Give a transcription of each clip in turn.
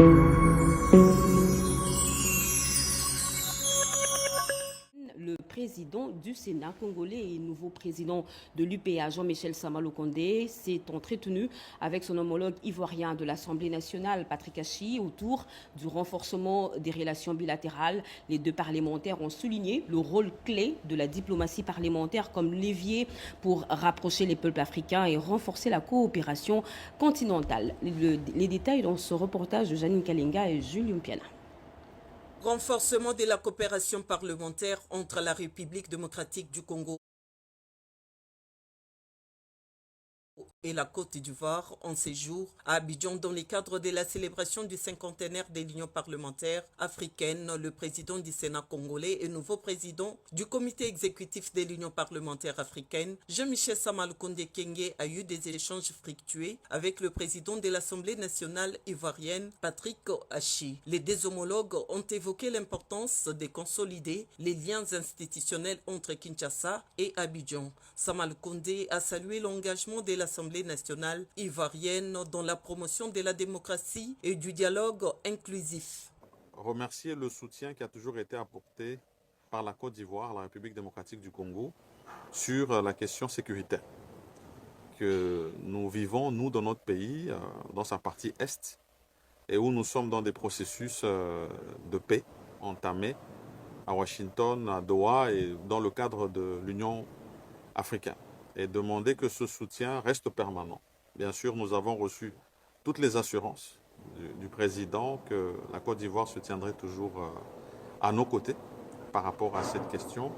Le président du Sénat congolais et nouveau président de l'UPA, Jean-Michel Sama Lukonde, s'est entretenu avec son homologue ivoirien de l'Assemblée nationale, Patrick Achi, autour du renforcement des relations bilatérales. Les deux parlementaires ont souligné le rôle clé de la diplomatie parlementaire comme levier pour rapprocher les peuples africains et renforcer la coopération continentale. Les détails dans ce reportage de Janine Kalinga et Julien Piana. Renforcement de la coopération parlementaire entre la République démocratique du Congo et la Côte d'Ivoire en séjour à Abidjan dans le cadre de la célébration du cinquantenaire de l'Union parlementaire africaine. Le président du Sénat congolais et nouveau président du comité exécutif de l'Union parlementaire africaine, Jean-Michel Sama Lukonde Kyenge, a eu des échanges fructueux avec le président de l'Assemblée nationale ivoirienne, Patrick Achi. Les deux homologues ont évoqué l'importance de consolider les liens institutionnels entre Kinshasa et Abidjan. Sama Lukonde a salué l'engagement de l'Assemblée nationale ivoirienne dans la promotion de la démocratie et du dialogue inclusif. Remercier le soutien qui a toujours été apporté par la Côte d'Ivoire, la République démocratique du Congo, sur la question sécuritaire que nous vivons, nous, dans notre pays, dans sa partie Est, et où nous sommes dans des processus de paix entamés à Washington, à Doha et dans le cadre de l'Union africaine. Et demander que ce soutien reste permanent. Bien sûr, nous avons reçu toutes les assurances du président que la Côte d'Ivoire se tiendrait toujours à nos côtés par rapport à cette question.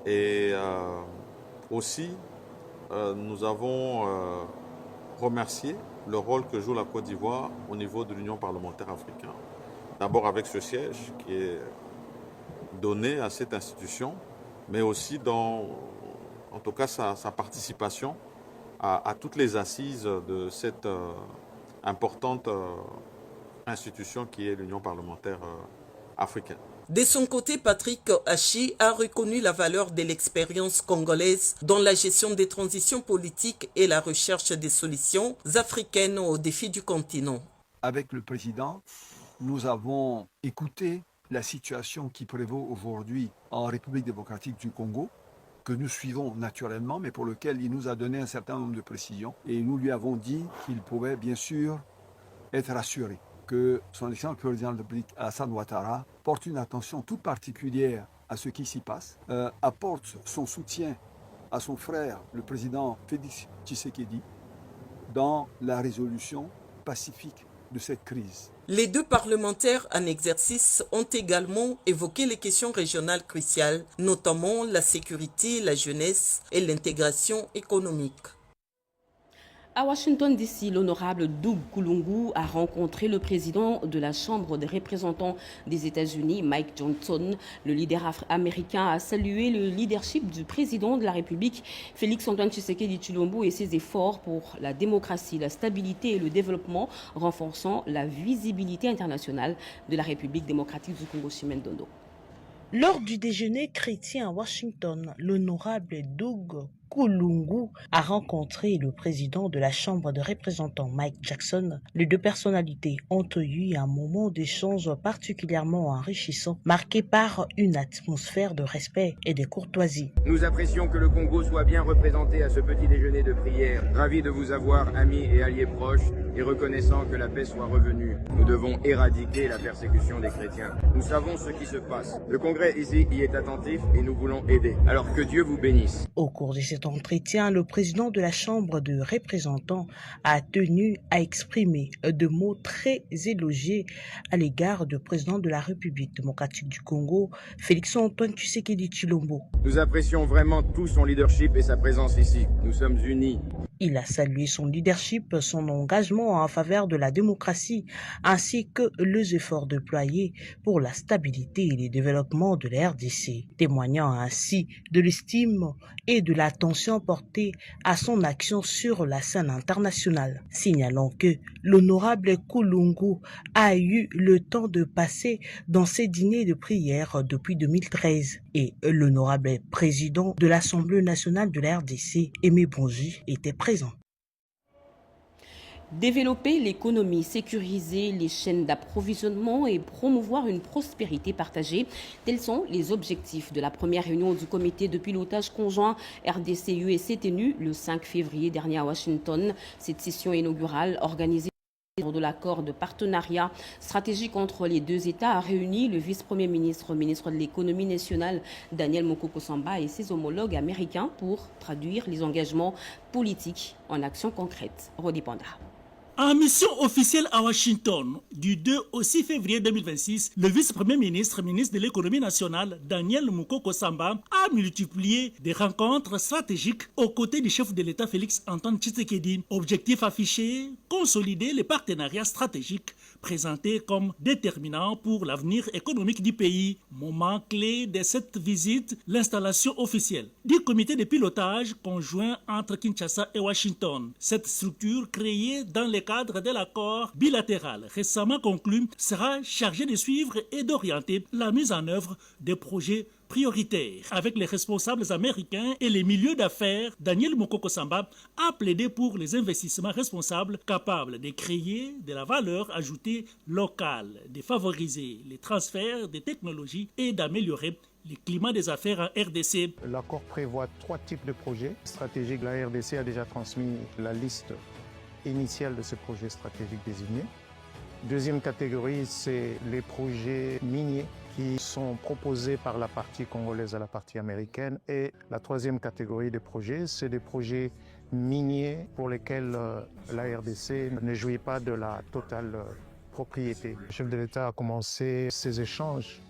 Et aussi, nous avons remercié le rôle que joue la Côte d'Ivoire au niveau de l'Union parlementaire africaine. D'abord avec ce siège qui est donné à cette institution, mais aussi en tout cas sa participation à toutes les assises de cette importante institution qui est l'Union parlementaire africaine. De son côté, Patrick Achi a reconnu la valeur de l'expérience congolaise dans la gestion des transitions politiques et la recherche des solutions africaines aux défis du continent. Avec le président, nous avons écouté la situation qui prévaut aujourd'hui en République démocratique du Congo, que nous suivons naturellement, mais pour lequel il nous a donné un certain nombre de précisions. Et nous lui avons dit qu'il pouvait bien sûr être rassuré que son excellence président de la République, Alassane Ouattara, porte une attention toute particulière à ce qui s'y passe, apporte son soutien à son frère, le président Félix Tshisekedi, dans la résolution pacifique de cette crise. Les deux parlementaires en exercice ont également évoqué les questions régionales cruciales, notamment la sécurité, la jeunesse et l'intégration économique. À Washington DC, l'honorable Doug Kulungu a rencontré le président de la Chambre des représentants des États-Unis, Mike Johnson. Le leader américain a salué le leadership du président de la République, Félix-Antoine Tshisekedi Tshilombo, et ses efforts pour la démocratie, la stabilité et le développement, renforçant la visibilité internationale de la République démocratique du Congo. Chimène Dondo. Lors du déjeuner chrétien à Washington, l'honorable Doug Kulungu a rencontré le président de la Chambre de représentants, Mike Jackson. Les deux personnalités ont eu un moment d'échange particulièrement enrichissant, marqué par une atmosphère de respect et de courtoisie. Nous apprécions que le Congo soit bien représenté à ce petit déjeuner de prière. Ravis de vous avoir, amis et alliés proches, et reconnaissant que la paix soit revenue. Nous devons éradiquer la persécution des chrétiens. Nous savons ce qui se passe. Le Congrès ici y est attentif et nous voulons aider. Alors que Dieu vous bénisse. Au cours de cet entretien, le président de la Chambre de représentants a tenu à exprimer de mots très élogieux à l'égard du président de la République démocratique du Congo, Félix-Antoine Tshisekedi Tshilombo. Nous apprécions vraiment tout son leadership et sa présence ici. Nous sommes unis. Il a salué son leadership, son engagement en faveur de la démocratie, ainsi que les efforts déployés pour la stabilité et le développement de la RDC, témoignant ainsi de l'estime et de l'attention portée à son action sur la scène internationale. Signalant que l'honorable Kulungu a eu le temps de passer dans ses dîners de prière depuis 2013 et l'honorable président de l'Assemblée nationale de la RDC, Aimé Bonji, était présent. Développer l'économie, sécuriser les chaînes d'approvisionnement et promouvoir une prospérité partagée, tels sont les objectifs de la première réunion du comité de pilotage conjoint RDC-UEC tenue le 5 février dernier à Washington. Cette session inaugurale organisée de l'accord de partenariat stratégique entre les deux États a réuni le vice-premier ministre, ministre de l'économie nationale Daniel Mokoko Samba et ses homologues américains pour traduire les engagements politiques en actions concrètes. Rodi Panda. En mission officielle à Washington, du 2 au 6 février 2026, le vice-premier ministre, ministre de l'économie nationale, Daniel Mokoko Samba, a multiplié des rencontres stratégiques aux côtés du chef de l'État Félix Antoine Tshisekedi. Objectif affiché, consolider les partenariats stratégiques présentés comme déterminants pour l'avenir économique du pays. Moment clé de cette visite, l'installation officielle du comité de pilotage conjoint entre Kinshasa et Washington. Cette structure créée dans le cadre de l'accord bilatéral récemment conclu sera chargée de suivre et d'orienter la mise en œuvre des projets prioritaires. Avec les responsables américains et les milieux d'affaires, Daniel Mokoko Samba a plaidé pour les investissements responsables capables de créer de la valeur ajoutée locale, de favoriser les transferts de technologies et d'améliorer le climat des affaires en RDC. L'accord prévoit 3 types de projets stratégiques. La RDC a déjà transmis la liste initiale de ces projets stratégiques désignés. Deuxième catégorie, c'est les projets miniers qui sont proposés par la partie congolaise à la partie américaine. Et la troisième catégorie de projets, c'est des projets miniers pour lesquels la RDC ne jouit pas de la totale propriété. Le chef de l'État a commencé ses échanges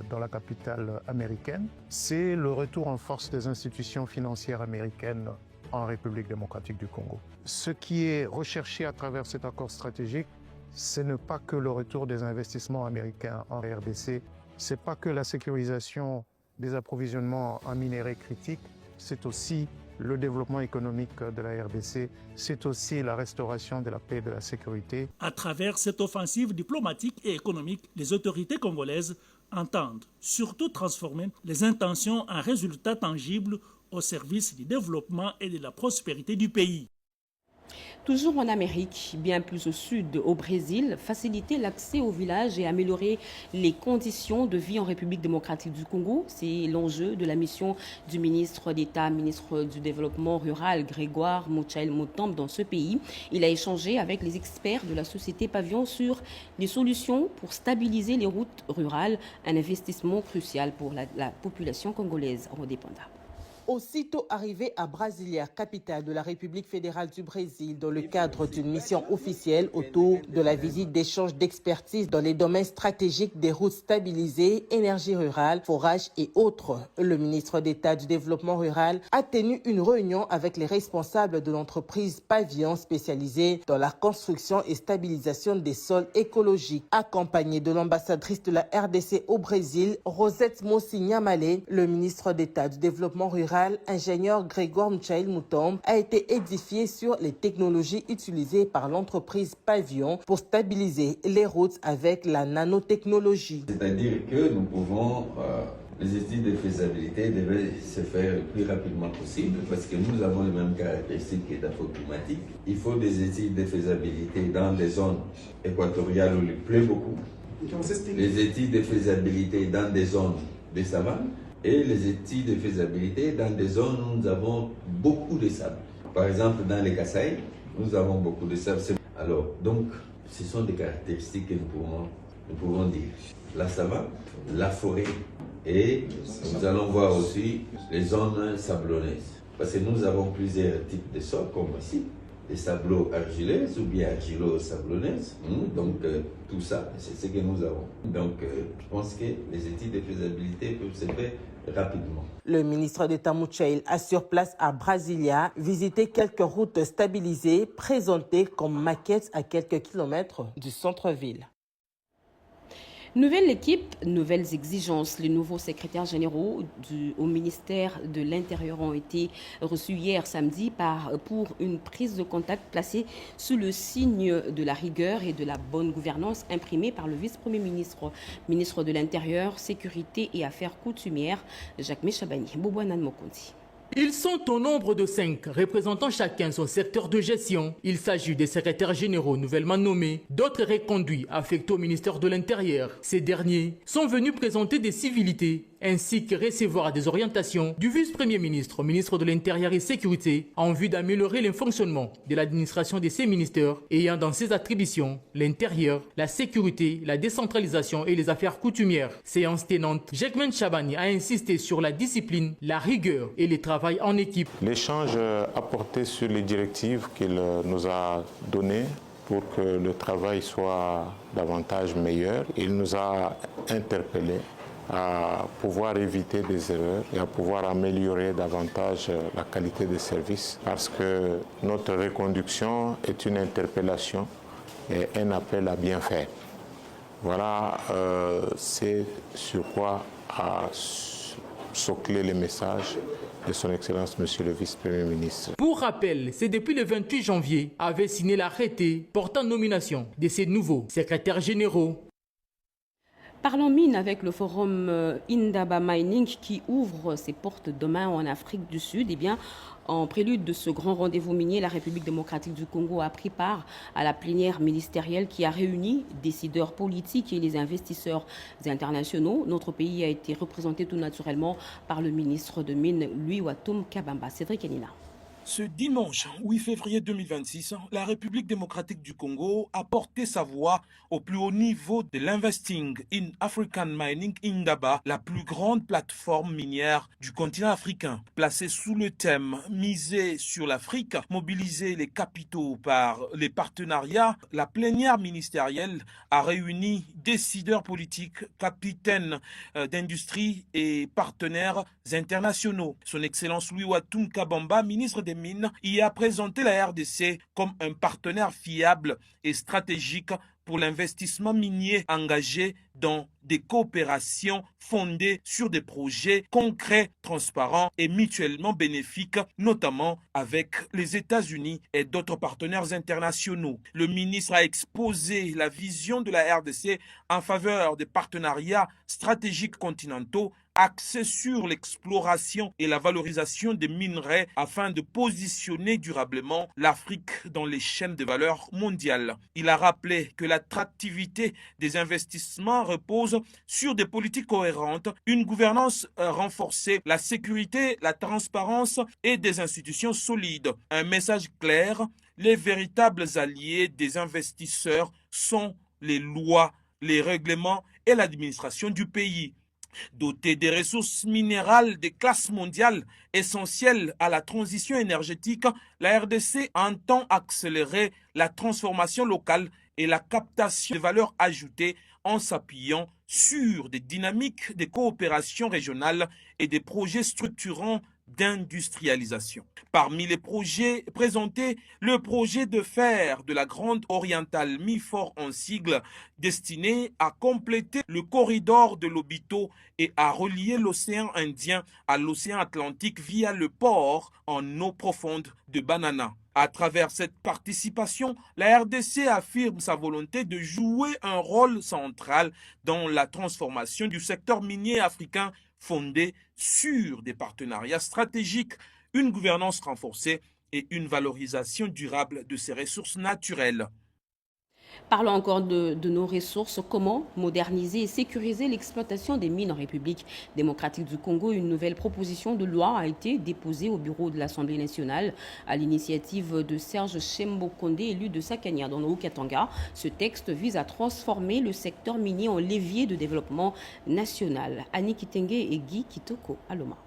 dans la capitale américaine. C'est le retour en force des institutions financières américaines en République démocratique du Congo. Ce qui est recherché à travers cet accord stratégique, ce n'est pas que le retour des investissements américains en RDC, ce n'est pas que la sécurisation des approvisionnements en minerais critiques, c'est aussi le développement économique de la RDC, c'est aussi la restauration de la paix et de la sécurité. À travers cette offensive diplomatique et économique, les autorités congolaises entendent surtout transformer les intentions en résultats tangibles au service du développement et de la prospérité du pays. Toujours en Amérique, bien plus au sud, au Brésil, faciliter l'accès aux villages et améliorer les conditions de vie en République démocratique du Congo, c'est l'enjeu de la mission du ministre d'État, ministre du Développement rural, Grégoire Mouchaël Motambe dans ce pays. Il a échangé avec les experts de la société Pavillon sur les solutions pour stabiliser les routes rurales, un investissement crucial pour la population congolaise. Rodé Panda. Aussitôt arrivé à Brasilia, capitale de la République fédérale du Brésil, dans le cadre d'une mission officielle autour de la visite d'échange d'expertise dans les domaines stratégiques des routes stabilisées, énergie rurale, forage et autres, le ministre d'État du Développement rural a tenu une réunion avec les responsables de l'entreprise Pavillon spécialisée dans la construction et stabilisation des sols écologiques. Accompagné de l'ambassadrice de la RDC au Brésil, Rosette Mossi-Niamale, le ministre d'État du Développement rural, ingénieur Grégoire Mouchaël Motambe, a été édifié sur les technologies utilisées par l'entreprise Pavillon pour stabiliser les routes avec la nanotechnologie. C'est-à-dire que nous pouvons, les études de faisabilité devaient se faire le plus rapidement possible parce que nous avons les mêmes caractéristiques que d'affort climatique. Il faut des études de faisabilité dans les zones équatoriales où il pleut beaucoup, les études de faisabilité dans des zones de savane, et les études de faisabilité dans des zones où nous avons beaucoup de sable. Par exemple, dans les Kasaï, nous avons beaucoup de sable. Alors, donc, ce sont des caractéristiques que nous pouvons dire. La savane, la forêt, et nous allons voir aussi les zones sablonneuses. Parce que nous avons plusieurs types de sols, comme ici, des sableaux argileuses ou bien argilo-sablonneuses. Donc, tout ça, c'est ce que nous avons. Donc, je pense que les études de faisabilité peuvent se faire rapidement. Le ministre d'État Mouchaël a sur place à Brasilia visité quelques routes stabilisées présentées comme maquettes à quelques kilomètres du centre-ville. Nouvelle équipe, nouvelles exigences. Les nouveaux secrétaires généraux au ministère de l'Intérieur ont été reçus hier samedi pour une prise de contact placée sous le signe de la rigueur et de la bonne gouvernance imprimée par le vice-premier ministre, ministre de l'Intérieur, Sécurité et Affaires coutumières, Jacques Méchabani. Boubouanan Mokondi. Ils sont au nombre de 5, représentant chacun son secteur de gestion. Il s'agit des secrétaires généraux nouvellement nommés, d'autres reconduits affectés au ministère de l'Intérieur. Ces derniers sont venus présenter des civilités ainsi que recevoir des orientations du vice-premier ministre, ministre de l'Intérieur et Sécurité, en vue d'améliorer le fonctionnement de l'administration de ces ministères ayant dans ses attributions l'intérieur, la sécurité, la décentralisation et les affaires coutumières. Séance tenante, Jekmen Chabani a insisté sur la discipline, la rigueur et le travail en équipe. L'échange a porté sur les directives qu'il nous a données pour que le travail soit davantage meilleur. Il nous a interpellés à pouvoir éviter des erreurs et à pouvoir améliorer davantage la qualité des services, parce que notre reconduction est une interpellation et un appel à bien faire. Voilà, c'est sur quoi a soclé les messages de son Excellence Monsieur le Vice-Premier ministre. Pour rappel, c'est depuis le 28 janvier avait signé l'arrêté portant nomination de ces nouveaux secrétaires généraux. Parlons mine avec le forum Indaba Mining qui ouvre ses portes demain en Afrique du Sud. Eh bien, en prélude de ce grand rendez-vous minier, la République démocratique du Congo a pris part à la plénière ministérielle qui a réuni décideurs politiques et les investisseurs internationaux. Notre pays a été représenté tout naturellement par le ministre de Mines, Louis Watum Kabamba. Cédric Enina. Ce dimanche 8 février 2026, la République démocratique du Congo a porté sa voix au plus haut niveau de l'Investing in African Mining Indaba, la plus grande plateforme minière du continent africain. Placée sous le thème « Miser sur l'Afrique, mobiliser les capitaux par les partenariats », la plénière ministérielle a réuni décideurs politiques, capitaines d'industrie et partenaires internationaux. Son Excellence Louis Watum Kabamba, ministre des Mines, y a présenté la RDC comme un partenaire fiable et stratégique pour l'investissement minier engagé dans des coopérations fondées sur des projets concrets, transparents et mutuellement bénéfiques, notamment avec les États-Unis et d'autres partenaires internationaux. Le ministre a exposé la vision de la RDC en faveur des partenariats stratégiques continentaux axé sur l'exploration et la valorisation des minerais afin de positionner durablement l'Afrique dans les chaînes de valeur mondiales. Il a rappelé que l'attractivité des investissements repose sur des politiques cohérentes, une gouvernance renforcée, la sécurité, la transparence et des institutions solides. Un message clair, les véritables alliés des investisseurs sont les lois, les règlements et l'administration du pays. Dotée des ressources minérales de classe mondiale essentielles à la transition énergétique, la RDC entend accélérer la transformation locale et la captation de valeur ajoutée en s'appuyant sur des dynamiques de coopération régionale et des projets structurants d'industrialisation. Parmi les projets présentés, le projet de fer de la Grande Orientale, MIFOR en sigle, destiné à compléter le corridor de l'Obito et à relier l'océan Indien à l'océan Atlantique via le port en eau profonde de Banana. À travers cette participation, la RDC affirme sa volonté de jouer un rôle central dans la transformation du secteur minier africain fondé sur des partenariats stratégiques, une gouvernance renforcée et une valorisation durable de ses ressources naturelles. Parlons encore de nos ressources. Comment moderniser et sécuriser l'exploitation des mines en République démocratique du Congo? Une nouvelle proposition de loi a été déposée au bureau de l'Assemblée nationale à l'initiative de Serge Tchembo-Kondé, élu de Sakania dans le Haut-Katanga. Ce texte vise à transformer le secteur minier en levier de développement national. Annie Kitenge et Guy Kitoko à Loma.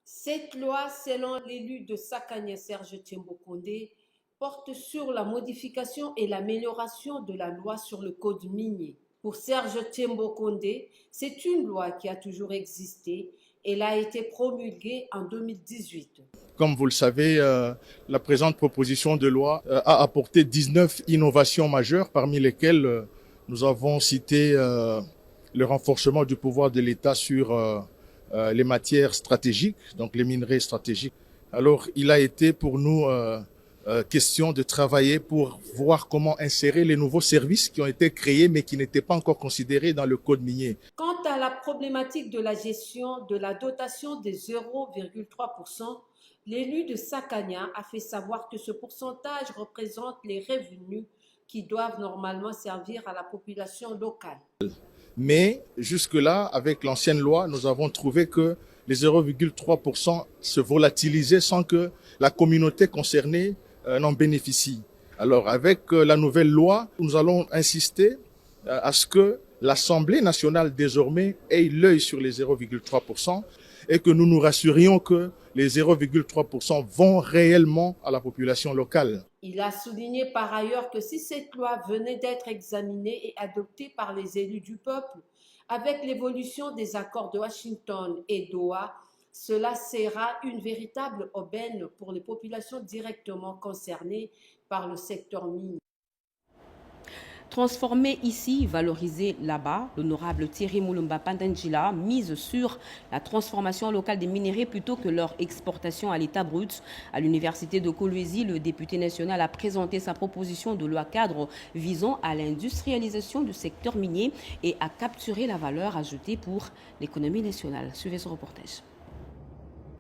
Cette loi, selon l'élu de Sakania Serge Tchembo-Kondé, porte sur la modification et l'amélioration de la loi sur le code minier. Pour Serge Tchembo-Kondé, c'est une loi qui a toujours existé. Elle a été promulguée en 2018. Comme vous le savez, la présente proposition de loi a apporté 19 innovations majeures, parmi lesquelles nous avons cité le renforcement du pouvoir de l'État sur les matières stratégiques, donc les minerais stratégiques. Alors, il a été pour nous question de travailler pour voir comment insérer les nouveaux services qui ont été créés mais qui n'étaient pas encore considérés dans le code minier. Quant à la problématique de la gestion de la dotation des 0,3%, l'élu de Sakanya a fait savoir que ce pourcentage représente les revenus qui doivent normalement servir à la population locale. Mais jusque-là, avec l'ancienne loi, nous avons trouvé que les 0,3% se volatilisaient sans que la communauté concernée n'en bénéficie. Alors avec la nouvelle loi, nous allons insister à ce que l'Assemblée nationale désormais ait l'œil sur les 0,3% et que nous nous rassurions que les 0,3% vont réellement à la population locale. Il a souligné par ailleurs que si cette loi venait d'être examinée et adoptée par les élus du peuple, avec l'évolution des accords de Washington et Doha, cela sera une véritable aubaine pour les populations directement concernées par le secteur minier. Transformer ici, valoriser là-bas, l'honorable Thierry Moulumba Pandangila mise sur la transformation locale des minéraux plutôt que leur exportation à l'état brut. À l'université de Kolwezi, le député national a présenté sa proposition de loi cadre visant à l'industrialisation du secteur minier et à capturer la valeur ajoutée pour l'économie nationale. Suivez ce reportage.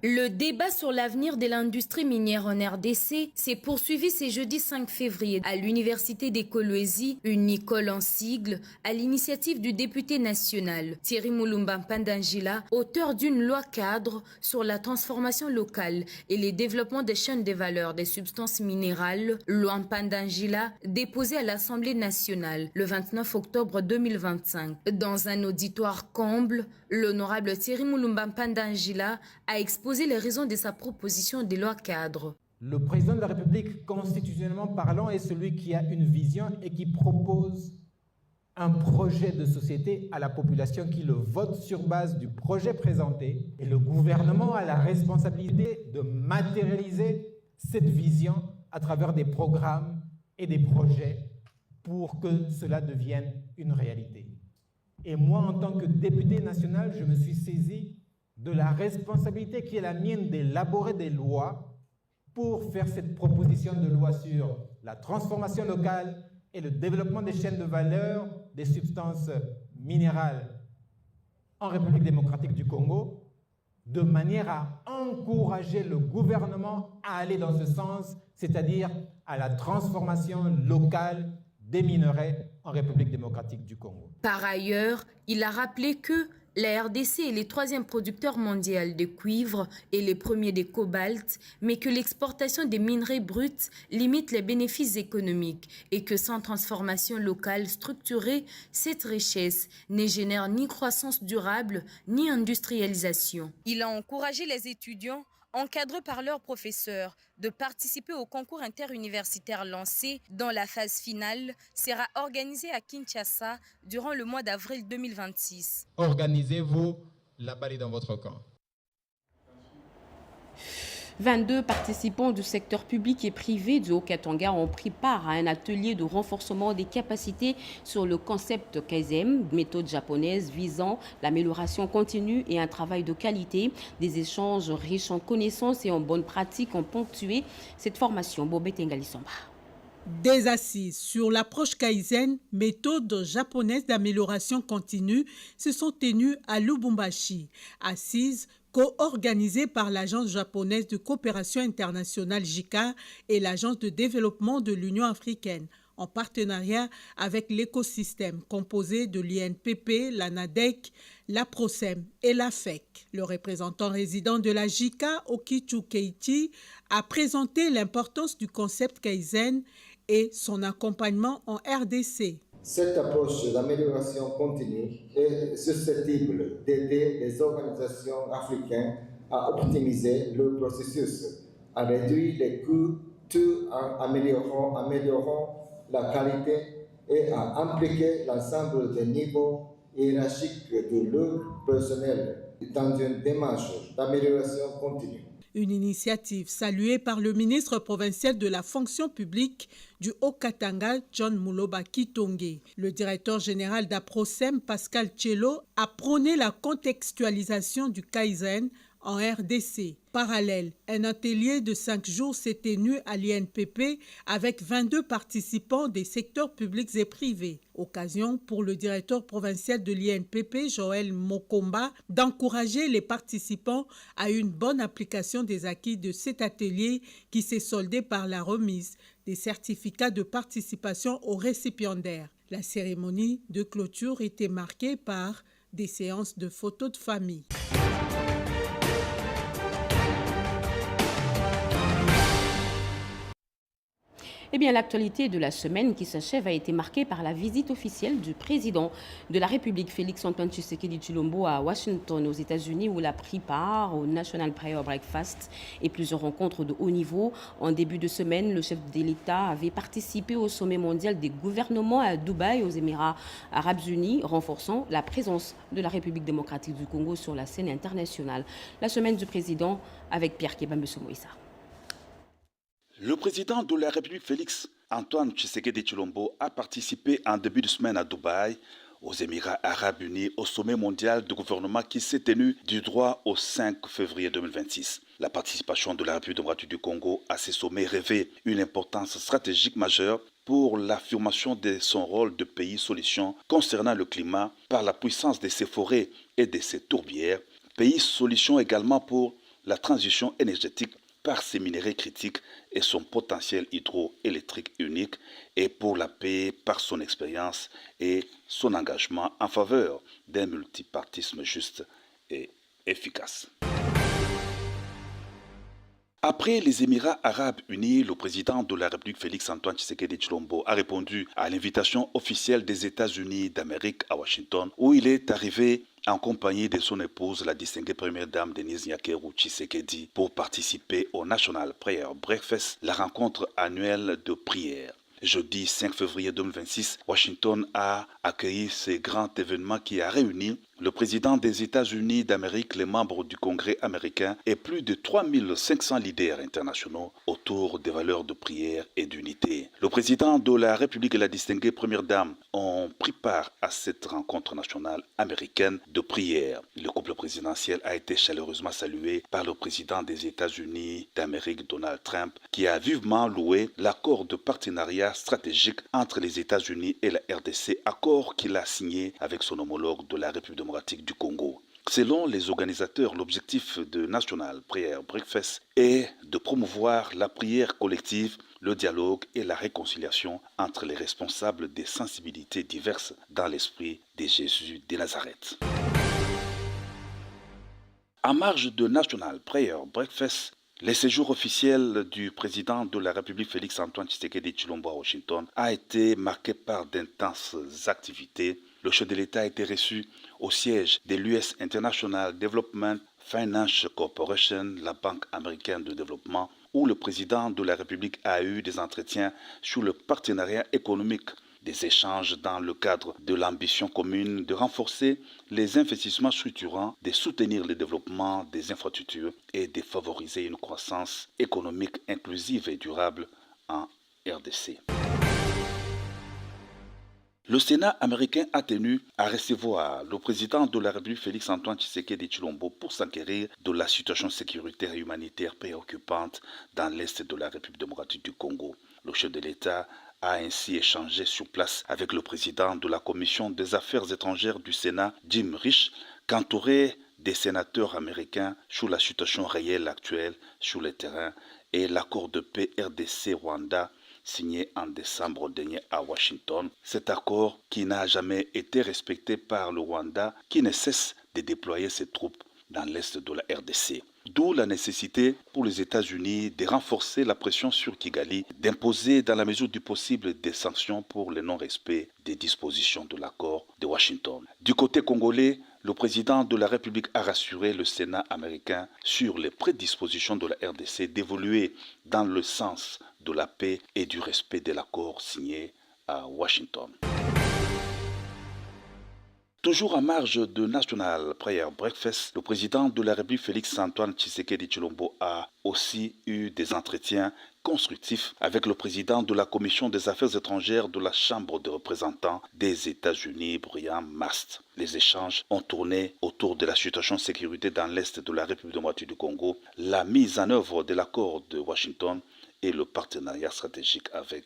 Le débat sur l'avenir de l'industrie minière en RDC s'est poursuivi ce jeudi 5 février à l'université des Kolwezi, une école en sigle, à l'initiative du député national Thierry Moulumba Pandangila, auteur d'une loi cadre sur la transformation locale et le développement des chaînes de valeur des substances minérales, loi Pandangila, déposée à l'Assemblée nationale le 29 octobre 2025. Dans un auditoire comble, l'honorable Thierry Moulumba Pandangila a exposé les raisons de sa proposition de loi cadre. Le président de la République, constitutionnellement parlant, est celui qui a une vision et qui propose un projet de société à la population qui le vote sur base du projet présenté. Et le gouvernement a la responsabilité de matérialiser cette vision à travers des programmes et des projets pour que cela devienne une réalité. Et moi, en tant que député national, je me suis saisi de la responsabilité qui est la mienne d'élaborer des lois pour faire cette proposition de loi sur la transformation locale et le développement des chaînes de valeur des substances minérales en République démocratique du Congo, de manière à encourager le gouvernement à aller dans ce sens, c'est-à-dire à la transformation locale des minerais en République démocratique du Congo. Par ailleurs, il a rappelé que la RDC est le 3e producteur mondial de cuivre et le premier de cobalt, mais que l'exportation des minerais bruts limite les bénéfices économiques et que sans transformation locale structurée, cette richesse ne génère ni croissance durable ni industrialisation. Il a encouragé les étudiants encadrés par leurs professeurs, de participer au concours interuniversitaire lancé dont la phase finale sera organisée à Kinshasa durant le mois d'avril 2026. Organisez-vous la balle dans votre camp. 22 participants du secteur public et privé du Haut-Katanga ont pris part à un atelier de renforcement des capacités sur le concept Kaizen, méthode japonaise visant l'amélioration continue et un travail de qualité. Des échanges riches en connaissances et en bonnes pratiques ont ponctué cette formation. Bobé Tengalisomba. Des assises sur l'approche Kaizen, méthode japonaise d'amélioration continue, se sont tenues à Lubumbashi. Assises co-organisée par l'Agence japonaise de coopération internationale JICA et l'Agence de développement de l'Union africaine, en partenariat avec l'écosystème composé de l'INPP, la NADEC, la PROSEM et la FEC. Le représentant résident de la JICA, Okichu Keiichi, a présenté l'importance du concept Kaizen et son accompagnement en RDC. Cette approche d'amélioration continue est susceptible d'aider les organisations africaines à optimiser le processus, à réduire les coûts, tout en améliorant la qualité et à impliquer l'ensemble des niveaux hiérarchiques de leur personnel dans une démarche d'amélioration continue. Une initiative saluée par le ministre provincial de la fonction publique du Haut-Katanga, John Muloba Kitonge. Le directeur général d'APROSEM, Pascal Tchelo, a prôné la contextualisation du Kaizen en RDC. Parallèle, un atelier de 5 jours s'est tenu à l'INPP avec 22 participants des secteurs publics et privés. Occasion pour le directeur provincial de l'INPP, Joël Mokomba, d'encourager les participants à une bonne application des acquis de cet atelier qui s'est soldé par la remise des certificats de participation aux récipiendaires. La cérémonie de clôture était marquée par des séances de photos de famille. Eh bien, l'actualité de la semaine qui s'achève a été marquée par la visite officielle du président de la République, Félix-Antoine Tshisekedi Tshilombo, à Washington, aux États-Unis, où il a pris part au National Prayer Breakfast et plusieurs rencontres de haut niveau. En début de semaine, le chef de l'État avait participé au sommet mondial des gouvernements à Dubaï, aux Émirats arabes unis, renforçant la présence de la République démocratique du Congo sur la scène internationale. La semaine du président avec Pierre Kebambe-Somoïsa. Le président de la République, Félix-Antoine Tshisekedi Tshilombo, a participé en début de semaine à Dubaï, aux Émirats arabes unis, au sommet mondial de gouvernement qui s'est tenu du 3 au 5 février 2026. La participation de la République démocratique du Congo à ces sommets revêt une importance stratégique majeure pour l'affirmation de son rôle de pays solution concernant le climat par la puissance de ses forêts et de ses tourbières, pays solution également pour la transition énergétique par ses minéraux critiques et son potentiel hydroélectrique unique, et pour la paix par son expérience et son engagement en faveur d'un multipartisme juste et efficace. Après les Émirats arabes unis, le président de la République, Félix-Antoine Tshisekedi Tshilombo, a répondu à l'invitation officielle des États-Unis d'Amérique à Washington, où il est arrivé en compagnie de son épouse, la distinguée première dame Denise Nyakeru Tshisekedi, pour participer au National Prayer Breakfast, la rencontre annuelle de prière. Jeudi 5 février 2026, Washington a accueilli ce grand événement qui a réuni le président des États-Unis d'Amérique, les membres du Congrès américain et plus de 3500 leaders internationaux autour des valeurs de prière et d'unité. Le président de la République et la distinguée première dame ont pris part à cette rencontre nationale américaine de prière. Le couple présidentiel a été chaleureusement salué par le président des États-Unis d'Amérique, Donald Trump, qui a vivement loué l'accord de partenariat stratégique entre les États-Unis et la RDC, accord qu'il a signé avec son homologue de la République démocratique du Congo. Selon les organisateurs, l'objectif de National Prayer Breakfast est de promouvoir la prière collective, le dialogue et la réconciliation entre les responsables des sensibilités diverses dans l'esprit de Jésus de Nazareth. En marge de National Prayer Breakfast, le séjour officiel du président de la République, Félix-Antoine Tshisekedi Tshilombo à Washington, a été marqué par d'intenses activités. Le chef de l'État a été reçu au siège de l'US International Development Finance Corporation, la banque américaine de développement, où le président de la République a eu des entretiens sur le partenariat économique, des échanges dans le cadre de l'ambition commune de renforcer les investissements structurants, de soutenir le développement des infrastructures et de favoriser une croissance économique inclusive et durable en RDC. Le Sénat américain a tenu à recevoir le président de la République, Félix-Antoine Tshisekedi Tshilombo, pour s'enquérir de la situation sécuritaire et humanitaire préoccupante dans l'est de la République démocratique du Congo. Le chef de l'État a ainsi échangé sur place avec le président de la Commission des Affaires étrangères du Sénat, Jim Risch, qu'entouré des sénateurs américains sur la situation réelle actuelle sur le terrain et l'accord de paix RDC-Rwanda signé en décembre dernier à Washington. Cet accord qui n'a jamais été respecté par le Rwanda, qui ne cesse de déployer ses troupes dans l'est de la RDC. D'où la nécessité pour les États-Unis de renforcer la pression sur Kigali, d'imposer dans la mesure du possible des sanctions pour le non-respect des dispositions de l'accord de Washington. Du côté congolais, le président de la République a rassuré le Sénat américain sur les prédispositions de la RDC d'évoluer dans le sens de la paix et du respect de l'accord signé à Washington. Toujours en marge de National Prayer Breakfast, le président de la République Félix-Antoine Tshisekedi Tshilombo a aussi eu des entretiens constructifs avec le président de la Commission des Affaires étrangères de la Chambre des représentants des États-Unis, Brian Mast. Les échanges ont tourné autour de la situation de sécurité dans l'Est de la République démocratique du Congo, la mise en œuvre de l'accord de Washington et le partenariat stratégique avec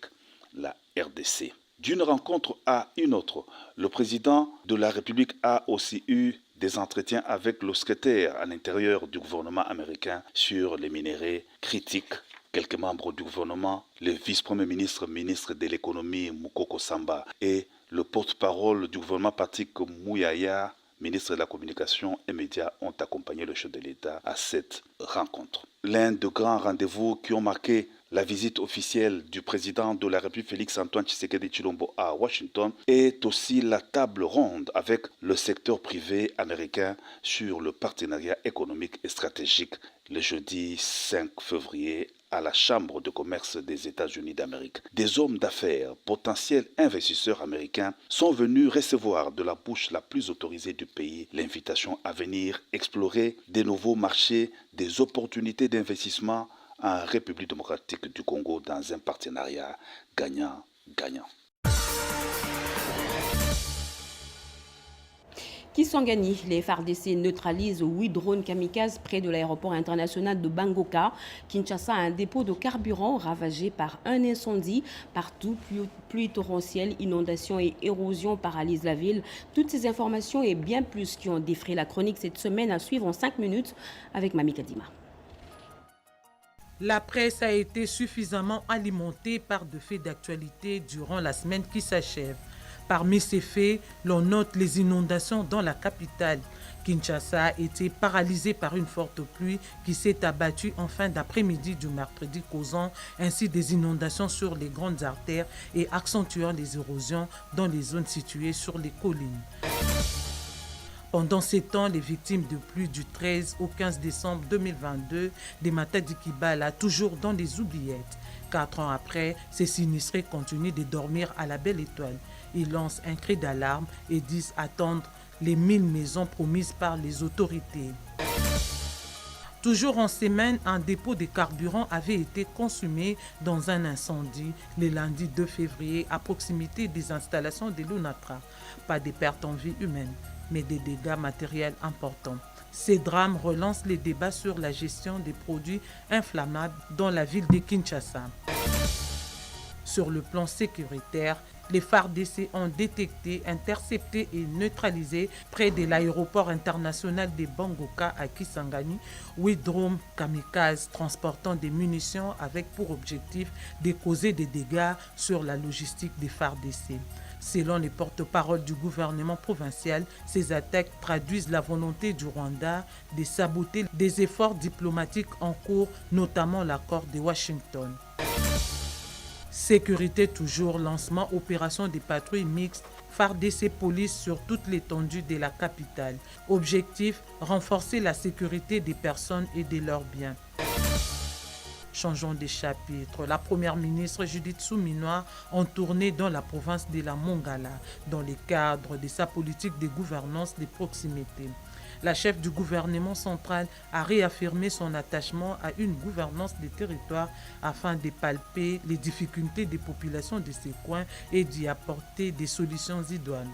la RDC. D'une rencontre à une autre, le président de la République a aussi eu des entretiens avec le secrétaire à l'intérieur du gouvernement américain sur les minéraux critiques. Quelques membres du gouvernement, le vice-premier ministre, ministre de l'économie Mukoko Samba et le porte-parole du gouvernement Patrick Muyaya, ministre de la communication et médias, ont accompagné le chef de l'État à cette rencontre. L'un des grands rendez-vous qui ont marqué la visite officielle du président de la République Félix-Antoine Tshisekedi Tshilombo à Washington est aussi la table ronde avec le secteur privé américain sur le partenariat économique et stratégique le jeudi 5 février à la Chambre de commerce des États-Unis d'Amérique. Des hommes d'affaires, potentiels investisseurs américains, sont venus recevoir de la bouche la plus autorisée du pays l'invitation à venir explorer des nouveaux marchés, des opportunités d'investissement en République démocratique du Congo dans un partenariat gagnant-gagnant. Kisangani, les FARDC neutralisent 8 drones kamikazes près de l'aéroport international de Bangoka. Kinshasa a un dépôt de carburant ravagé par un incendie. Partout, pluie torrentielle, inondations et érosion paralysent la ville. Toutes ces informations et bien plus qui ont défrayé la chronique cette semaine à suivre en 5 minutes avec Mami Kadima. La presse a été suffisamment alimentée par de faits d'actualité durant la semaine qui s'achève. Parmi ces faits, l'on note les inondations dans la capitale. Kinshasa a été paralysée par une forte pluie qui s'est abattue en fin d'après-midi du mercredi, causant ainsi des inondations sur les grandes artères et accentuant les érosions dans les zones situées sur les collines. Pendant ces temps, les victimes de pluie du 13 au 15 décembre 2022, des Matadi Kibala toujours dans les oubliettes. 4 ans après, ces sinistrés continuent de dormir à la belle étoile. Ils lancent un cri d'alarme et disent attendre les 1000 maisons promises par les autorités. Toujours en semaine, un dépôt de carburant avait été consumé dans un incendie le lundi 2 février à proximité des installations de l'UNATRA. Pas de pertes en vie humaine, mais des dégâts matériels importants. Ces drames relancent les débats sur la gestion des produits inflammables dans la ville de Kinshasa. Sur le plan sécuritaire, les FARDC ont détecté, intercepté et neutralisé près de l'aéroport international de Bangoka à Kisangani 8 drones kamikazes transportant des munitions avec pour objectif de causer des dégâts sur la logistique des FARDC. Selon les porte-paroles du gouvernement provincial, ces attaques traduisent la volonté du Rwanda de saboter des efforts diplomatiques en cours, notamment l'accord de Washington. Sécurité toujours, lancement opération des patrouilles mixtes FARDC police sur toute l'étendue de la capitale. Objectif, renforcer la sécurité des personnes et de leurs biens. Changeons de chapitre. La première ministre Judith Suminwa en tournée dans la province de la Mongala dans le cadre de sa politique de gouvernance de proximité. La chef du gouvernement central a réaffirmé son attachement à une gouvernance des territoires afin de palper les difficultés des populations de ces coins et d'y apporter des solutions idoines.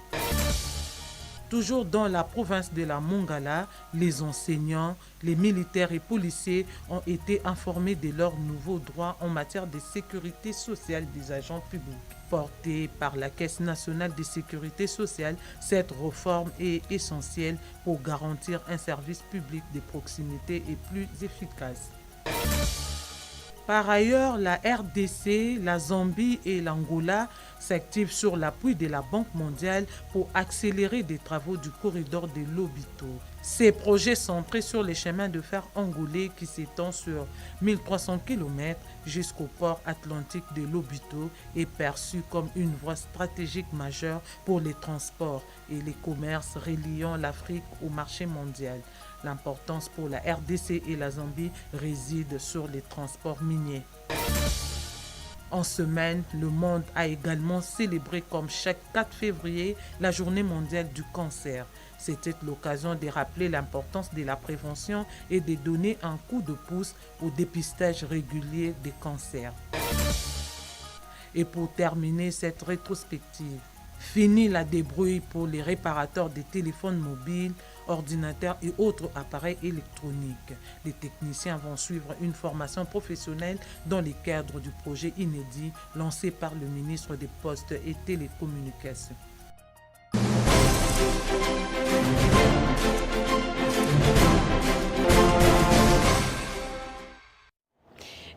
Toujours dans la province de la Mongala, les enseignants, les militaires et policiers ont été informés de leurs nouveaux droits en matière de sécurité sociale des agents publics. Portée par la Caisse nationale de sécurité sociale, cette réforme est essentielle pour garantir un service public de proximité et plus efficace. Par ailleurs, la RDC, la Zambie et l'Angola s'activent sur l'appui de la Banque mondiale pour accélérer des travaux du corridor de Lobito. Ces projets centrés sur les chemins de fer angolais qui s'étend sur 1300 km jusqu'au port atlantique de Lobito est perçu comme une voie stratégique majeure pour les transports et les commerces reliant l'Afrique au marché mondial. L'importance pour la RDC et la Zambie réside sur les transports miniers. En semaine, le monde a également célébré comme chaque 4 février la journée mondiale du cancer. C'était l'occasion de rappeler l'importance de la prévention et de donner un coup de pouce au dépistage régulier des cancers. Et pour terminer cette rétrospective, fini la débrouille pour les réparateurs des téléphones mobiles, ordinateurs et autres appareils électroniques. Les techniciens vont suivre une formation professionnelle dans le cadre du projet inédit lancé par le ministre des Postes et Télécommunications.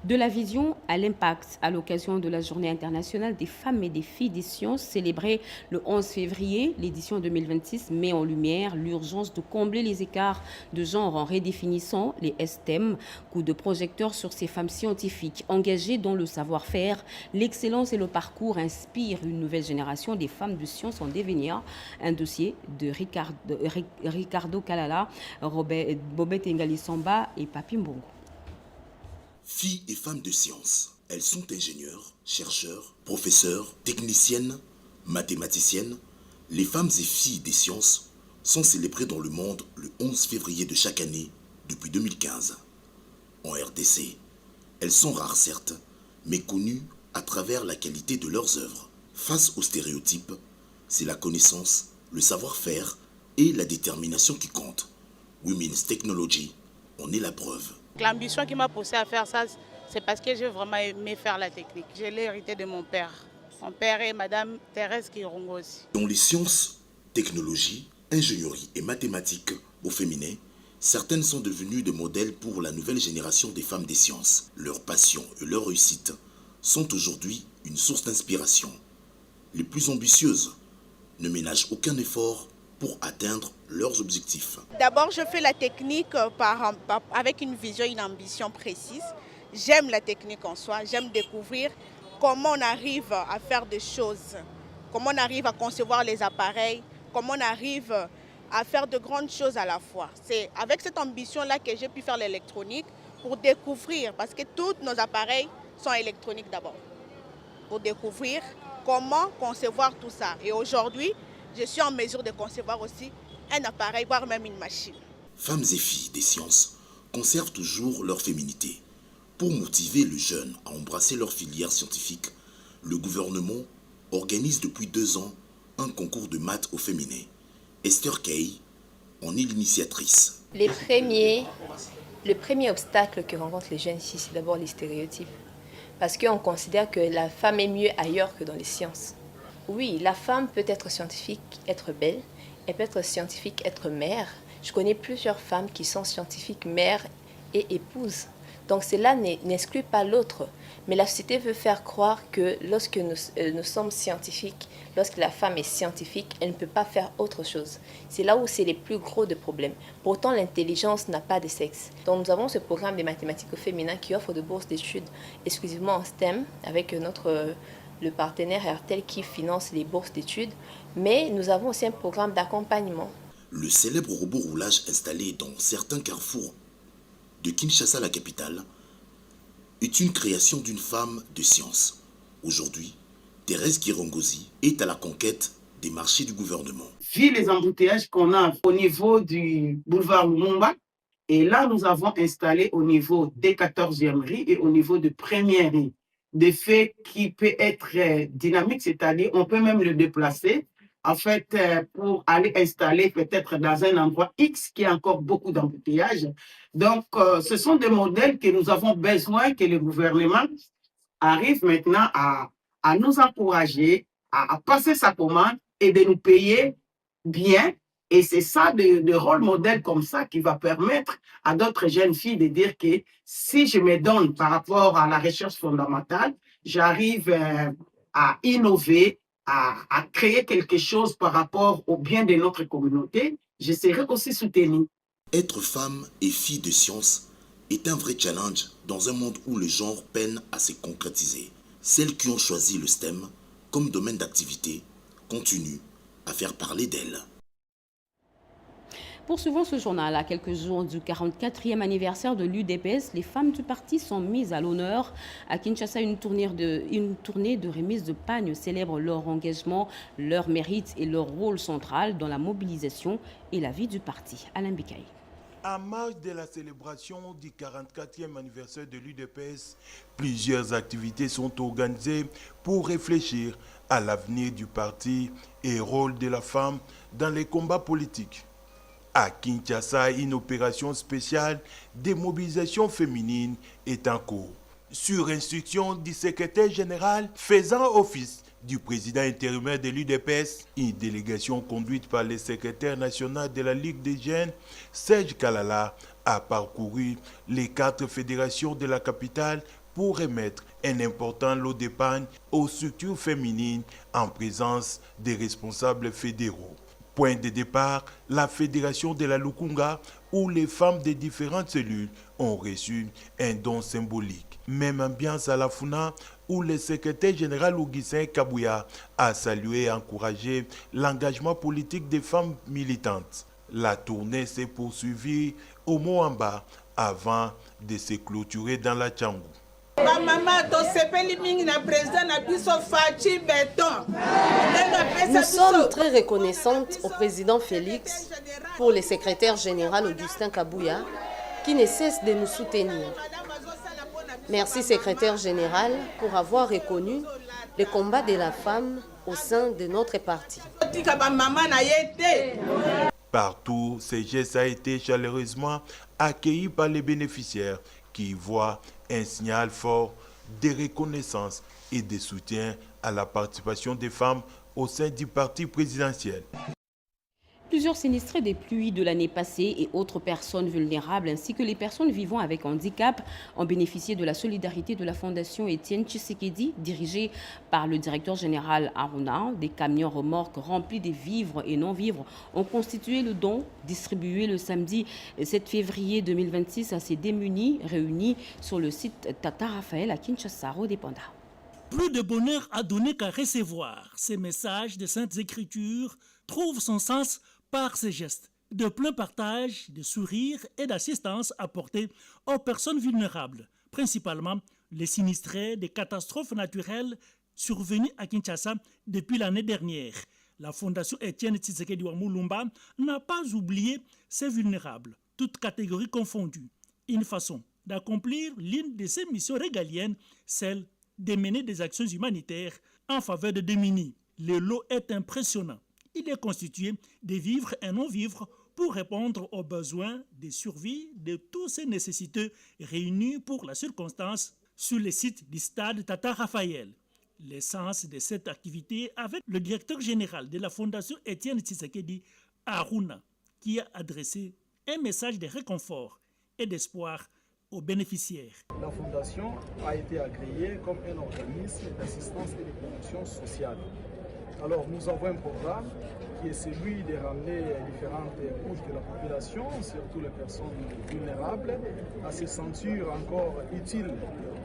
De la vision à l'impact, à l'occasion de la Journée internationale des femmes et des filles des sciences célébrée le 11 février, l'édition 2026 met en lumière l'urgence de combler les écarts de genre en redéfinissant les STEM, coup de projecteur sur ces femmes scientifiques engagées dans le savoir-faire. L'excellence et le parcours inspirent une nouvelle génération des femmes de sciences en devenir. Un dossier de Ricardo Kalala, Bobette Ngali Samba et Papi Mbongo. Filles et femmes de sciences, elles sont ingénieurs, chercheurs, professeurs, techniciennes, mathématiciennes. Les femmes et filles des sciences sont célébrées dans le monde le 11 février de chaque année depuis 2015. En RDC, elles sont rares certes, mais connues à travers la qualité de leurs œuvres. Face aux stéréotypes, c'est la connaissance, le savoir-faire et la détermination qui comptent. Women's Technology en est la preuve. L'ambition qui m'a poussé à faire ça, c'est parce que j'ai vraiment aimé faire la technique. Je l'ai hérité de mon père. Mon père et Madame Thérèse Kirongo aussi. Dans les sciences, technologies, ingénierie et mathématiques au féminin, certaines sont devenues des modèles pour la nouvelle génération des femmes des sciences. Leur passion et leur réussite sont aujourd'hui une source d'inspiration. Les plus ambitieuses ne ménagent aucun effort pour atteindre leurs objectifs. D'abord, je fais la technique avec une vision, une ambition précise. J'aime la technique en soi, j'aime découvrir comment on arrive à faire des choses, comment on arrive à concevoir les appareils, comment on arrive à faire de grandes choses à la fois. C'est avec cette ambition-là que j'ai pu faire l'électronique pour découvrir, parce que tous nos appareils sont électroniques d'abord, pour découvrir comment concevoir tout ça. Et aujourd'hui, je suis en mesure de concevoir aussi un appareil, voire même une machine. Femmes et filles des sciences conservent toujours leur féminité. Pour motiver les jeunes à embrasser leur filière scientifique, le gouvernement organise depuis 2 ans un concours de maths au féminin. Esther Kay en est l'initiatrice. Le premier obstacle que rencontrent les jeunes ici, c'est d'abord les stéréotypes. Parce qu'on considère que la femme est mieux ailleurs que dans les sciences. Oui, la femme peut être scientifique, être belle, elle peut être scientifique, être mère. Je connais plusieurs femmes qui sont scientifiques, mères et épouses. Donc cela n'exclut pas l'autre. Mais la société veut faire croire que lorsque nous sommes scientifiques, lorsque la femme est scientifique, elle ne peut pas faire autre chose. C'est là où c'est les plus gros de problèmes. Pourtant, l'intelligence n'a pas de sexe. Donc nous avons ce programme de mathématiques au féminin qui offre de bourses d'études exclusivement en STEM avec le partenaire RTL qui finance les bourses d'études, mais nous avons aussi un programme d'accompagnement. Le célèbre robot roulage installé dans certains carrefours de Kinshasa, la capitale, est une création d'une femme de science. Aujourd'hui, Thérèse Kirongozi est à la conquête des marchés du gouvernement. Vu les embouteillages qu'on a au niveau du boulevard Lumumba, et là nous avons installé au niveau des 14e rue et au niveau de première rue des faits qui peut être dynamique, c'est-à-dire on peut même le déplacer en fait pour aller installer peut-être dans un endroit X qui a encore beaucoup d'embouteillages. Donc ce sont des modèles que nous avons besoin que le gouvernement arrive maintenant à nous encourager à passer sa commande et de nous payer bien. Et c'est ça, de rôle modèle comme ça qui va permettre à d'autres jeunes filles de dire que si je me donne par rapport à la recherche fondamentale, j'arrive à innover, à créer quelque chose par rapport au bien de notre communauté, je serai aussi soutenue. Être femme et fille de science est un vrai challenge dans un monde où le genre peine à se concrétiser. Celles qui ont choisi le STEM comme domaine d'activité continuent à faire parler d'elles. Poursuivons ce journal. À quelques jours du 44e anniversaire de l'UDPS, les femmes du parti sont mises à l'honneur. À Kinshasa, une tournée de remise de pagnes célèbre leur engagement, leur mérite et leur rôle central dans la mobilisation et la vie du parti. Alain Bikaï. En marge de la célébration du 44e anniversaire de l'UDPS, plusieurs activités sont organisées pour réfléchir à l'avenir du parti et au rôle de la femme dans les combats politiques. À Kinshasa, une opération spéciale de mobilisation féminine est en cours. Sur instruction du secrétaire général faisant office du président intérimaire de l'UDPS, une délégation conduite par le secrétaire national de la Ligue des jeunes, Serge Kalala, a parcouru les 4 fédérations de la capitale pour remettre un important lot d'épargne aux structures féminines en présence des responsables fédéraux. Point de départ, la fédération de la Lukunga, où les femmes des différentes cellules ont reçu un don symbolique. Même ambiance à la Funa, où le secrétaire général Augustin Kabouya a salué et encouragé l'engagement politique des femmes militantes. La tournée s'est poursuivie au Moamba avant de se clôturer dans la Tchangou. Nous sommes très reconnaissantes au président Félix pour le secrétaire général Augustin Kabouya qui ne cesse de nous soutenir. Merci secrétaire général pour avoir reconnu le combat de la femme au sein de notre parti. Partout, ce geste a été chaleureusement accueilli par les bénéficiaires qui voient un signal fort de reconnaissance et de soutien à la participation des femmes au sein du parti présidentiel. Plusieurs sinistrés des pluies de l'année passée et autres personnes vulnérables ainsi que les personnes vivant avec handicap ont bénéficié de la solidarité de la Fondation Étienne Tshisekedi, dirigée par le directeur général Aruna. Des camions remorques remplis de vivres et non-vivres ont constitué le don distribué le samedi 7 février 2026 à ces démunis réunis sur le site Tata Raphaël à Kinshasa, Rodépanda. Plus de bonheur à donner qu'à recevoir. Ces messages de Saintes Écritures trouvent son sens par ces gestes de plein partage, de sourires et d'assistance apportés aux personnes vulnérables, principalement les sinistrés des catastrophes naturelles survenues à Kinshasa depuis l'année dernière. La Fondation Étienne Tshisekedi wa Mulumba n'a pas oublié ces vulnérables, toutes catégories confondues. Une façon d'accomplir l'une de ses missions régaliennes, celle de mener des actions humanitaires en faveur de démunis. Le lot est impressionnant. Il est constitué de vivres et non-vivres pour répondre aux besoins de survie de tous ces nécessiteux réunis pour la circonstance sur le site du stade Tata Raphaël. L'essence de cette activité avec le directeur général de la Fondation Étienne Tshisekedi, Aruna, qui a adressé un message de réconfort et d'espoir aux bénéficiaires. La Fondation a été agréée comme un organisme d'assistance et de promotion sociale. Alors nous avons un programme qui est celui de ramener différentes couches de la population, surtout les personnes vulnérables, à se sentir encore utiles,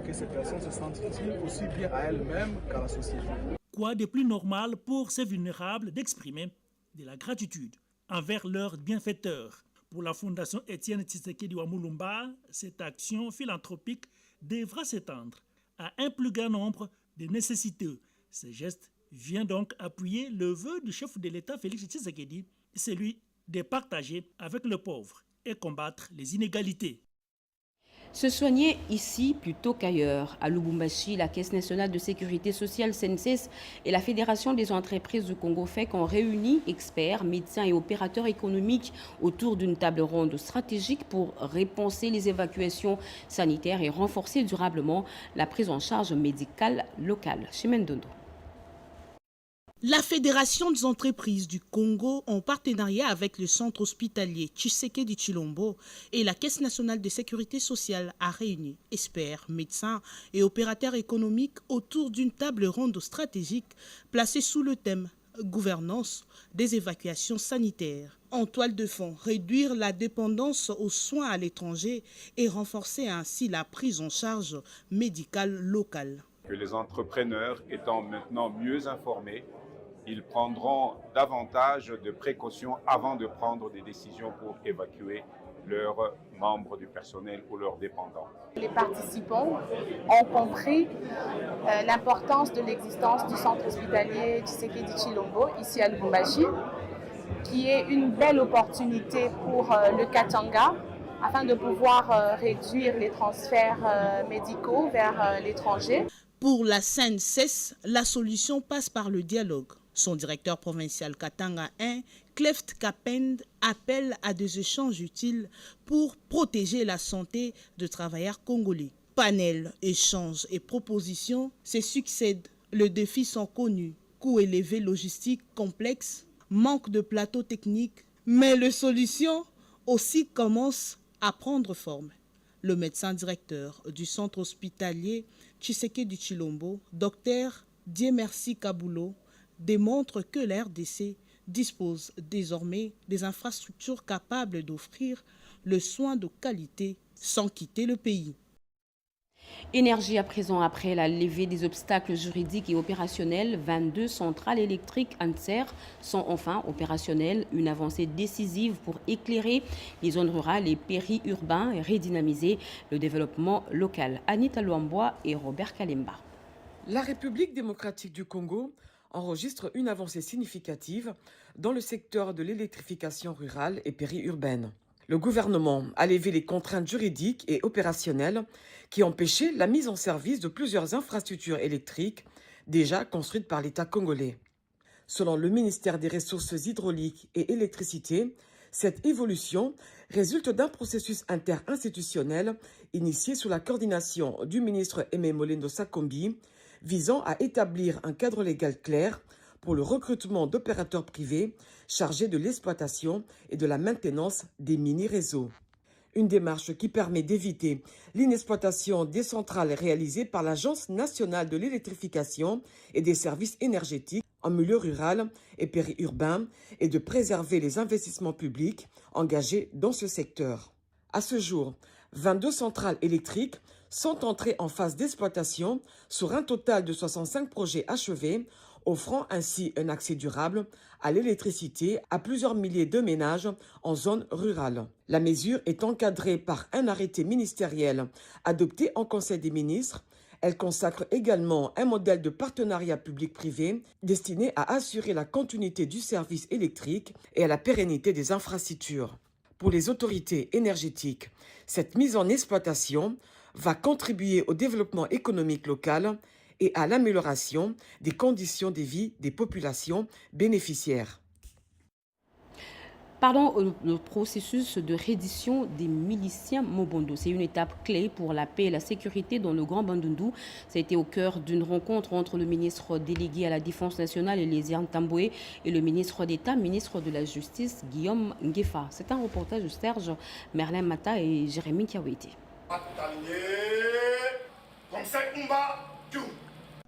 que ces personnes se sentent utiles aussi bien à elles-mêmes qu'à la société. Quoi de plus normal pour ces vulnérables d'exprimer de la gratitude envers leurs bienfaiteurs. Pour la Fondation Étienne Tshisekedi wa Mulumba, cette action philanthropique devra s'étendre à un plus grand nombre de nécessiteux. Ce geste vient donc appuyer le vœu du chef de l'État Félix Tshisekedi, celui de partager avec le pauvre et combattre les inégalités. Se soigner ici plutôt qu'ailleurs. À Lubumbashi, la Caisse nationale de sécurité sociale CNSS et la Fédération des entreprises du Congo FEC ont réuni experts, médecins et opérateurs économiques autour d'une table ronde stratégique pour repenser les évacuations sanitaires et renforcer durablement la prise en charge médicale locale. Chimendondo. La Fédération des entreprises du Congo, en partenariat avec le centre hospitalier Tshisekedi Tshilombo et la Caisse nationale de sécurité sociale, a réuni experts, médecins et opérateurs économiques autour d'une table ronde stratégique placée sous le thème « Gouvernance des évacuations sanitaires ». En toile de fond, réduire la dépendance aux soins à l'étranger et renforcer ainsi la prise en charge médicale locale. Que les entrepreneurs étant maintenant mieux informés, ils prendront davantage de précautions avant de prendre des décisions pour évacuer leurs membres du personnel ou leurs dépendants. Les participants ont compris l'importance de l'existence du centre hospitalier Tshisekedi Tshilombo ici à Lubumbashi, qui est une belle opportunité pour le Katanga afin de pouvoir réduire les transferts médicaux vers l'étranger. Pour la CNSS, la solution passe par le dialogue. Son directeur provincial Katanga 1, Cleft Kapend, appelle à des échanges utiles pour protéger la santé de travailleurs congolais. Panel, échanges et propositions se succèdent. Les défis sont connus. Coûts élevés logistiques complexes, manque de plateaux techniques, mais les solutions aussi commencent à prendre forme. Le médecin directeur du centre hospitalier Tshisekedi Tshilombo, Dr Diemersi Kabulo, démontre que la RDC dispose désormais des infrastructures capables d'offrir le soin de qualité sans quitter le pays. Énergie à présent, après la levée des obstacles juridiques et opérationnels, 22 centrales électriques ANSER sont enfin opérationnelles. Une avancée décisive pour éclairer les zones rurales et périurbains et redynamiser le développement local. Anita Luambois et Robert Kalemba. La République démocratique du Congo enregistre une avancée significative dans le secteur de l'électrification rurale et périurbaine. Le gouvernement a levé les contraintes juridiques et opérationnelles qui empêchaient la mise en service de plusieurs infrastructures électriques déjà construites par l'État congolais. Selon le ministère des Ressources hydrauliques et électricité, cette évolution résulte d'un processus interinstitutionnel initié sous la coordination du ministre Aimé Molendo Sakombi, visant à établir un cadre légal clair pour le recrutement d'opérateurs privés chargés de l'exploitation et de la maintenance des mini-réseaux. Une démarche qui permet d'éviter l'inexploitation des centrales réalisées par l'Agence nationale de l'électrification et des services énergétiques en milieu rural et périurbain et de préserver les investissements publics engagés dans ce secteur. À ce jour, 22 centrales électriques sont entrées en phase d'exploitation sur un total de 65 projets achevés, offrant ainsi un accès durable à l'électricité à plusieurs milliers de ménages en zone rurale. La mesure est encadrée par un arrêté ministériel adopté en Conseil des ministres. Elle consacre également un modèle de partenariat public-privé destiné à assurer la continuité du service électrique et à la pérennité des infrastructures. Pour les autorités énergétiques, cette mise en exploitation va contribuer au développement économique local et à l'amélioration des conditions de vie des populations bénéficiaires. Le processus de reddition des miliciens Mobondo, c'est une étape clé pour la paix et la sécurité dans le Grand Bandundu. Ça a été au cœur d'une rencontre entre le ministre délégué à la Défense nationale, Eléziane Tamboué, et le ministre d'État, ministre de la Justice, Guillaume Ngefa. C'est un reportage de Serge Merlin Mata et Jérémy Kiawete.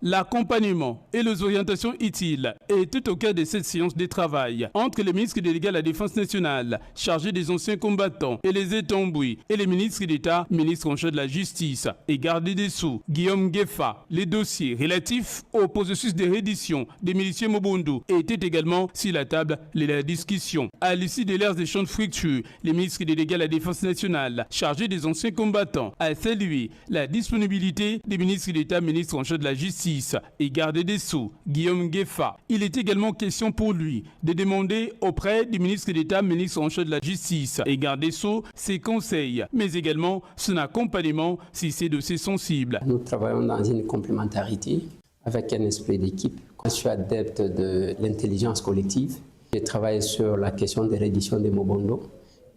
L'accompagnement et les orientations utiles étaient au cœur de cette séance de travail entre le ministre délégué à la Défense nationale, chargé des anciens combattants, et les Tamboué, et les ministres d'État, ministre en charge de la Justice et garde des Sceaux, Guillaume Ngefa. Les dossiers relatifs au processus de reddition des miliciens Mobondo étaient également sur la table de la discussion. À l'issue de leurs échanges fructueux, le ministre délégué à la Défense nationale, chargé des anciens combattants, a salué la disponibilité des ministres d'État, ministre en charge de la Justice et garde des Sceaux, Guillaume Ngefa. Il est également question pour lui de demander auprès du ministre d'État, ministre en charge de la Justice et garde des Sceaux ses conseils, mais également son accompagnement si ces dossiers sensibles. Nous travaillons dans une complémentarité avec un esprit d'équipe. Je suis adepte de l'intelligence collective. J'ai travaillé sur la question de reddition des Mobondo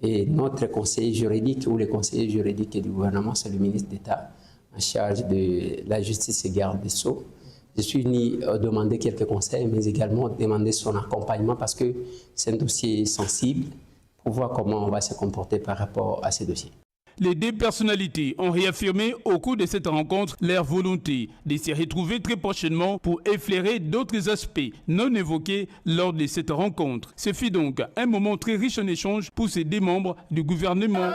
et notre conseiller juridique ou les conseillers juridiques du gouvernement, c'est le ministre d'État en charge de la justice et garde des Sceaux. Je suis venu demander quelques conseils, mais également demander son accompagnement parce que c'est un dossier sensible pour voir comment on va se comporter par rapport à ces dossiers. Les deux personnalités ont réaffirmé au cours de cette rencontre leur volonté de se retrouver très prochainement pour effleurer d'autres aspects non évoqués lors de cette rencontre. Ce fut donc un moment très riche en échanges pour ces deux membres du gouvernement.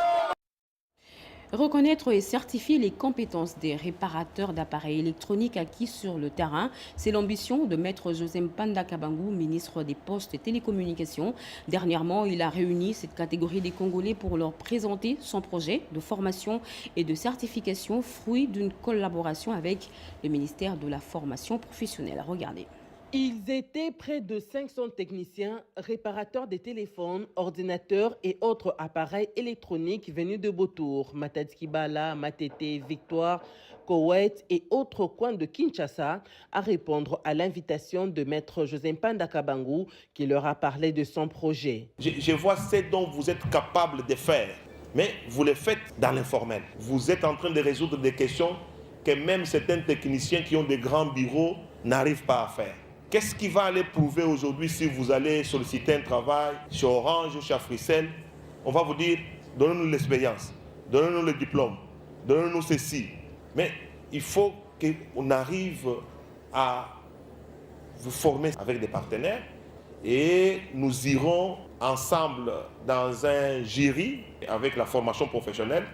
Reconnaître et certifier les compétences des réparateurs d'appareils électroniques acquis sur le terrain, c'est l'ambition de Maître José Mpanda Kabangu, ministre des Postes et Télécommunications. Dernièrement, il a réuni cette catégorie des Congolais pour leur présenter son projet de formation et de certification, fruit d'une collaboration avec le ministère de la Formation professionnelle. Regardez. Ils étaient près de 500 techniciens, réparateurs des téléphones, ordinateurs et autres appareils électroniques venus de Botour, Matadskibala, Matete, Victoire, Koweït et autres coins de Kinshasa à répondre à l'invitation de Maître José Mpanda Kabangu qui leur a parlé de son projet. Je vois ce dont vous êtes capable de faire, mais vous le faites dans l'informel. Vous êtes en train de résoudre des questions que même certains techniciens qui ont des grands bureaux n'arrivent pas à faire. Qu'est-ce qui va aller prouver aujourd'hui si vous allez solliciter un travail chez Orange ou chez Africell? On va vous dire, donnez-nous l'expérience, donnez-nous le diplôme, donnez-nous ceci. Mais il faut qu'on arrive à vous former avec des partenaires et nous irons ensemble dans un jury avec la formation professionnelle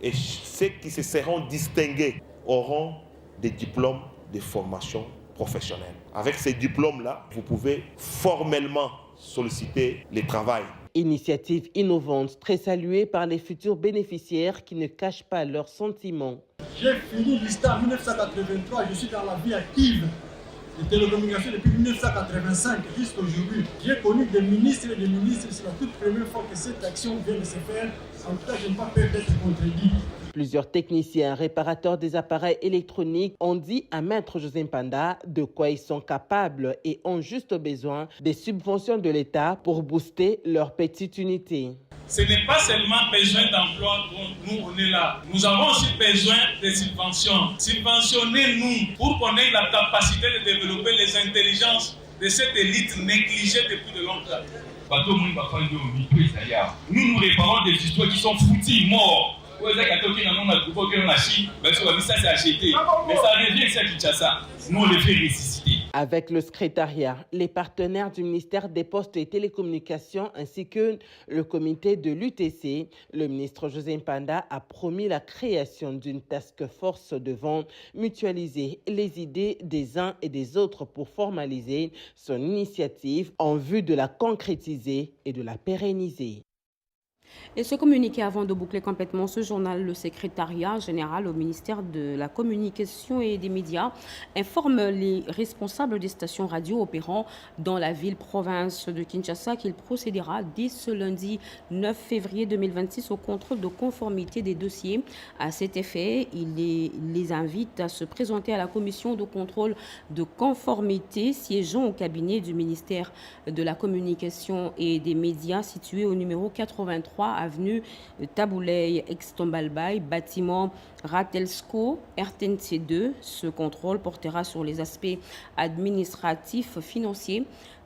et ceux qui se seront distingués auront des diplômes de formation professionnelle. Avec ces diplômes-là, vous pouvez formellement solliciter le travail. Initiative innovante, très saluée par les futurs bénéficiaires qui ne cachent pas leurs sentiments. J'ai fini l'ISTA en 1983, je suis dans la vie active des télécommunications depuis 1985 jusqu'à aujourd'hui. J'ai connu des ministres et des ministres, c'est la toute première fois que cette action vient de se faire. En tout cas, je n'ai pas peur d'être contredit. Plusieurs techniciens réparateurs des appareils électroniques ont dit à Maître José Mpanda de quoi ils sont capables et ont juste besoin des subventions de l'État pour booster leur petite unité. Ce n'est pas seulement besoin d'emploi dont nous on est là. Nous avons aussi besoin de subventions. Subventionnez-nous pour qu'on ait la capacité de développer les intelligences de cette élite négligée depuis de longtemps. Nous réparons des histoires qui sont foutues, morts. Mais ça revient ici à Kinshasa. Nous, on les fait ressusciter. Avec le secrétariat, les partenaires du ministère des Postes et Télécommunications ainsi que le comité de l'UTC, le ministre José Mpanda a promis la création d'une task force devant mutualiser les idées des uns et des autres pour formaliser son initiative en vue de la concrétiser et de la pérenniser. Et ce communiqué, avant de boucler complètement ce journal, le secrétariat général au ministère de la Communication et des Médias informe les responsables des stations radio opérant dans la ville-province de Kinshasa qu'il procédera dès ce lundi 9 février 2026 au contrôle de conformité des dossiers. À cet effet, il les invite à se présenter à la commission de contrôle de conformité siégeant au cabinet du ministère de la Communication et des Médias situé au numéro 83 avenue Tabouley, Ex-Tombalbaye, bâtiment Ratelsko, RTNC2. Ce contrôle portera sur les aspects administratifs, financiers,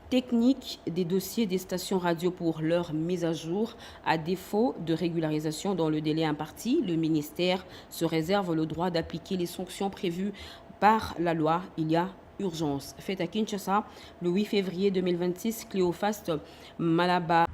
techniques des dossiers des stations radio pour leur mise à jour. À défaut de régularisation dans le délai imparti, le ministère se réserve le droit d'appliquer les sanctions prévues par la loi. Il y a urgence. Fête à Kinshasa, le 8 février 2026, Cléophas Malaba.